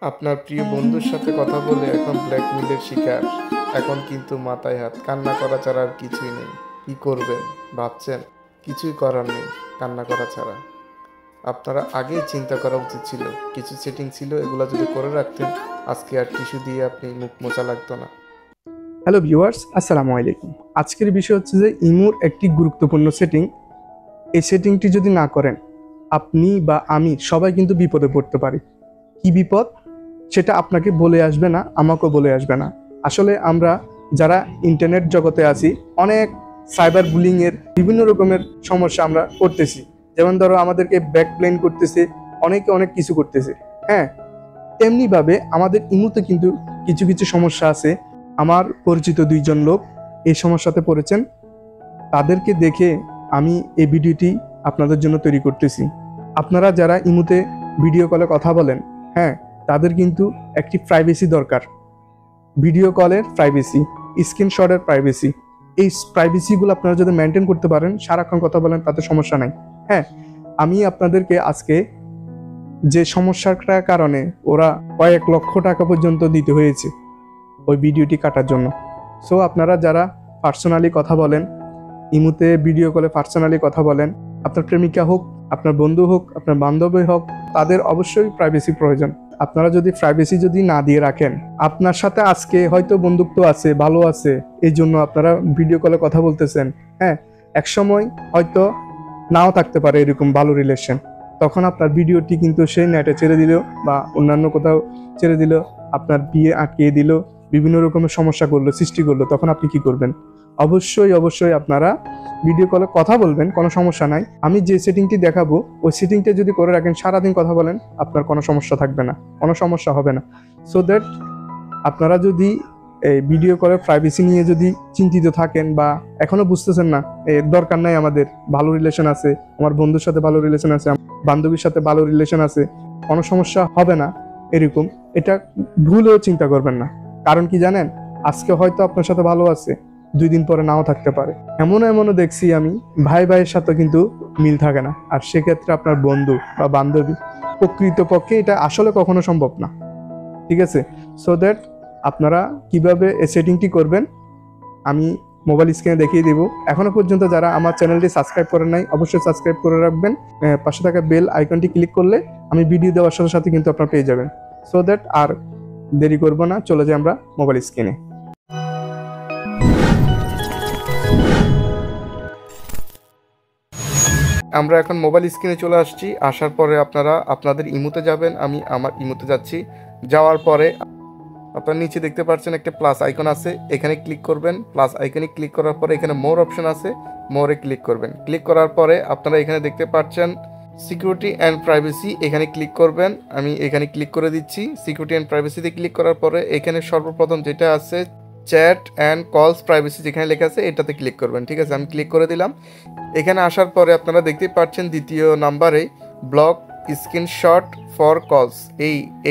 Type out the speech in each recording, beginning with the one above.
আপনার প্রিয় বন্ধুর সাথে কথা বলে এখন ব্ল্যাকমেলের শিকার। এখন কিন্তু মাথায় হাত, কান্না করা ছাড়া আর কিছুই নেই। কি করবেন ভাবছেন? কিছুই করার নেই কান্না করা ছাড়া। আপনারা আগেই চিন্তা করা উচিত ছিল, কিছু সেটিং ছিল, এগুলো যদি করে রাখতেন আজকে আর টিস্যু দিয়ে আপনি মুখ মোছা লাগতো না। হ্যালো ভিউয়ার্স, আসসালামু আলাইকুম। আজকের বিষয় হচ্ছে যে ইমোর একটি গুরুত্বপূর্ণ সেটিং। এই সেটিংটি যদি না করেন আপনি বা আমি সবাই কিন্তু বিপদে পড়তে পারি। কি বিপদ সেটা আপনাকে বলে আসবে না, আমাকেও বলে আসবে না। আসলে আমরা যারা ইন্টারনেট জগতে আছি অনেক সাইবার বুলিংয়ের বিভিন্ন রকমের সমস্যা আমরা করতেছি। যেমন ধরো আমাদেরকে ব্যাকপ্লেন করতেছে, অনেকে অনেক কিছু করতেছে। হ্যাঁ, তেমনিভাবে আমাদের ইমুতে কিন্তু কিছু কিছু সমস্যা আছে। আমার পরিচিত দুইজন লোক এই সমস্যাতে পড়েছেন। তাদেরকে দেখে আমি এই ভিডিওটি আপনাদের জন্য তৈরি করতেছি। আপনারা যারা ইমুতে ভিডিও কলে কথা বলেন, হ্যাঁ, তাদের কিন্তু একটি প্রাইভেসি দরকার। ভিডিও কলের প্রাইভেসি, স্ক্রিনশটের প্রাইভেসি, এই প্রাইভেসিগুলো আপনারা যদি মেনটেন করতে পারেন, সারাক্ষণ কথা বলেন, তাতে সমস্যা নাই। হ্যাঁ, আমি আপনাদেরকে আজকে যে সমস্যাটার কারণে ওরা কয়েক লক্ষ টাকা পর্যন্ত দিতে হয়েছে ওই ভিডিওটি কাটার জন্য। সো আপনারা যারা পার্সোনালি কথা বলেন, ইমুতে ভিডিও কলে পার্সোনালি কথা বলেন, আপনার প্রেমিকা হোক, আপনার বন্ধু হোক, আপনার বান্ধবী হোক, তাদের অবশ্যই প্রাইভেসি প্রয়োজন। আপনারা যদি প্রাইভেসি যদি না দিয়ে রাখেন, আপনার সাথে আজকে হয়তো বন্ধুত্ব আছে, ভালো আছে, এই জন্য আপনারা ভিডিও কলে কথা বলতেছেন। হ্যাঁ, এক সময় হয়তো নাও থাকতে পারে এরকম ভালো রিলেশন, তখন আপনার ভিডিওটি কিন্তু সেই নেটে ছেড়ে দিল বা অন্যান্য কোথাও ছেড়ে দিল, আপনার বিয়ে আটকিয়ে দিল, বিভিন্ন রকমের সমস্যা করলো, সৃষ্টি করলো, তখন আপনি কি করবেন? অবশ্যই অবশ্যই আপনারা ভিডিও কলে কথা বলবেন, কোনো সমস্যা নাই। আমি যে সেটিংটি দেখাবো ওই সেটিংটা যদি করে রাখেন, সারাদিন কথা বলেন, আপনার কোনো সমস্যা থাকবে না, কোনো সমস্যা হবে না। সো দ্যাট আপনারা যদি এই ভিডিও কলের প্রাইভেসি নিয়ে যদি চিন্তিত থাকেন বা এখনো বুঝতেছেন না, দরকার নাই, আমাদের ভালো রিলেশন আছে, আমার বন্ধুর সাথে ভালো রিলেশন আছে, বান্ধবীর সাথে ভালো রিলেশন আছে, কোনো সমস্যা হবে না, এরকম এটা ভুলেও চিন্তা করবেন না। কারণ কি জানেন, আজকে হয়তো আপনার সাথে ভালো আছে, 2 দিন পরে নাও থাকতে পারে। এমনও দেখছি আমি, ভাই ভাইয়ের সাথে কিন্তু মিল থাকে না, আর সেক্ষেত্রে আপনার বন্ধু বা বান্ধবী, প্রকৃতপক্ষে এটা আসলে কখনো সম্ভব না। ঠিক আছে? সো দ্যাট আপনারা কিভাবে এই সেটিংটি করবেন আমি মোবাইল স্ক্রিনে দেখিয়ে দিব। এখনো পর্যন্ত যারা আমার চ্যানেলটি সাবস্ক্রাইব করেন নাই, অবশ্যই সাবস্ক্রাইব করে রাখবেন। পাশে থাকা বেল আইকনটি ক্লিক করলে আমি ভিডিও দেওয়ার সাথে সাথে কিন্তু আপনারা পেয়ে যাবেন। সো দ্যাট আর দেরি করব না, চলে যাই আমরা মোবাইল স্ক্রিনে। আমরা এখন মোবাইল স্ক্রিনে চলে আসছি। আসার পরে আপনারা আপনাদের ইমুতে যাবেন, আমি আমার ইমুতে যাচ্ছি। যাওয়ার পরে আপনার নিচে দেখতে পাচ্ছেন একটা প্লাস আইকন আছে, এখানে ক্লিক করবেন। প্লাস আইকনে ক্লিক করার পরে এখানে মোর অপশন আছে, মোরে ক্লিক করবেন। ক্লিক করার পরে আপনারা এখানে দেখতে পাচ্ছেন সিকিউরিটি অ্যান্ড প্রাইভেসি, এখানে ক্লিক করবেন। আমি এখানে ক্লিক করে দিচ্ছি। সিকিউরিটি অ্যান্ড প্রাইভেসিতে ক্লিক করার পরে এখানে সর্বপ্রথম যেটা আছে চ্যাট অ্যান্ড কলস প্রাইভেসি যেখানে লেখা আছে এটাতে ক্লিক করবেন। ঠিক আছে, আমি ক্লিক করে দিলাম। এখানে আসার পরে আপনারা দেখতেই পাচ্ছেন দ্বিতীয় নাম্বারে ব্লক স্ক্রিনশট ফর কলস,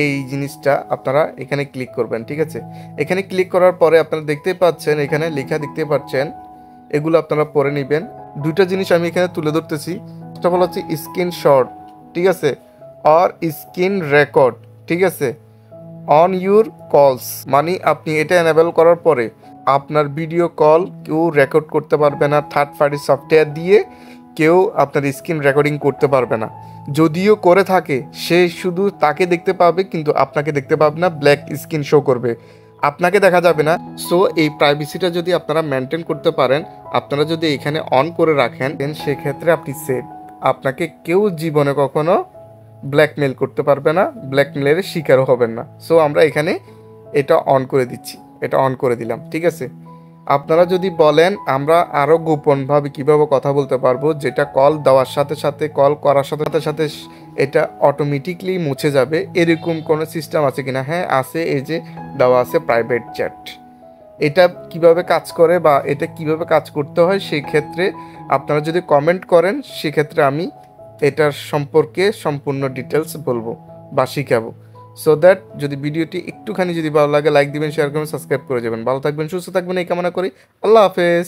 এই জিনিসটা আপনারা এখানে ক্লিক করবেন। ঠিক আছে, এখানে ক্লিক করার পরে আপনারা দেখতে পাচ্ছেন এখানে লেখা দেখতে পাচ্ছেন, এগুলো আপনারা পড়ে নেবেন। দুইটা জিনিস আমি এখানে তুলে ধরতেছি। একটা বলা হচ্ছে স্ক্রিনশট, ঠিক আছে, আর স্ক্রিন রেকর্ড। ঠিক আছে, অন ইউর কলস মানে আপনি এটা এনেবল করার পরে আপনার ভিডিও কল কেউ রেকর্ড করতে পারবে না, থার্ড পার্টি সফটওয়্যার দিয়ে কেউ আপনার স্ক্রিন রেকর্ডিং করতে পারবে না। যদিও করে থাকে সে শুধু তাকে দেখতে পাবে, কিন্তু আপনাকে দেখতে পাবে না, ব্ল্যাক স্ক্রিন শো করবে, আপনাকে দেখা যাবে না। সো এই প্রাইভেসিটা যদি আপনারা মেনটেন করতে পারেন, আপনারা যদি এখানে অন করে রাখেন, দেন সেক্ষেত্রে আপনি সেফ। আপনাকে কেউ জীবনে কখনো ব্ল্যাকমেল করতে পারবে না, ব্ল্যাকমেলের শিকারও হবেন না। সো আমরা এখানে এটা অন করে দিচ্ছি, এটা অন করে দিলাম। ঠিক আছে, আপনারা যদি বলেন আমরা আরও গোপনভাবে কীভাবে কথা বলতে পারবো, যেটা কল দেওয়ার সাথে সাথে, কল করার সাথে সাথে এটা অটোমেটিকলি মুছে যাবে, এরকম কোনো সিস্টেম আছে কিনা? হ্যাঁ আছে, এই যে দেওয়া আছে প্রাইভেট চ্যাট। এটা কিভাবে কাজ করে বা এটা কিভাবে কাজ করতে হয়, সেই ক্ষেত্রে আপনারা যদি কমেন্ট করেন, সেক্ষেত্রে আমি এটার সম্পর্কে সম্পূর্ণ ডিটেলস বলবো বা শিখাবো। সো দ্যাট যদি ভিডিওটি একটুখানি যদি ভালো লাগে লাইক দিবেন, শেয়ার করবেন, সাবস্ক্রাইব করে যাবেন। ভালো থাকবেন, সুস্থ থাকবেন এই কামনা করি। আল্লাহ হাফেজ।